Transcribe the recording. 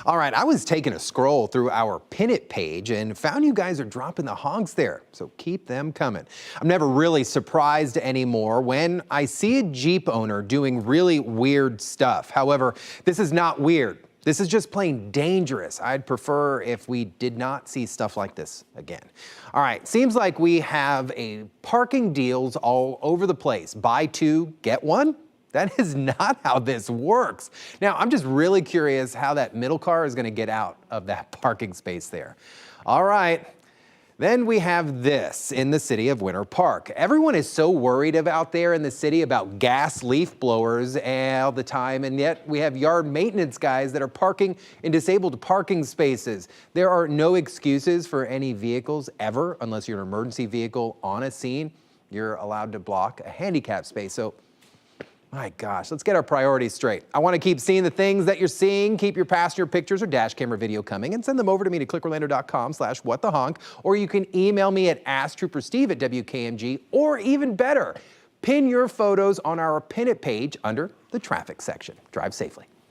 All right, I was taking a scroll through our Pin It page and found you guys are dropping the honks there, so keep them coming. I'm never really surprised anymore when I see a Jeep owner doing really weird stuff. However, this is not weird. This is just plain dangerous. I'd prefer if we did not see stuff like this again. All right, seems like we have parking deals all over the place. Buy two, get one? That is not how this works. Now, I'm just really curious how that middle car is gonna get out of that parking space there. All right. Then we have this in the city of Winter Park. Everyone is so worried out there in the city about gas leaf blowers all the time, and yet we have yard maintenance guys that are parking in disabled parking spaces. There are no excuses for any vehicles ever, unless you're an emergency vehicle on a scene. You're allowed to block a handicap space. So, my gosh, let's get our priorities straight. I want to keep seeing the things that you're seeing. Keep your passenger pictures or dash camera video coming and send them over to me to clickorlando.com/whatthehonk, or you can email me at asktroopersteve@WKMG, or even better, pin your photos on our Pin It page under the traffic section. Drive safely.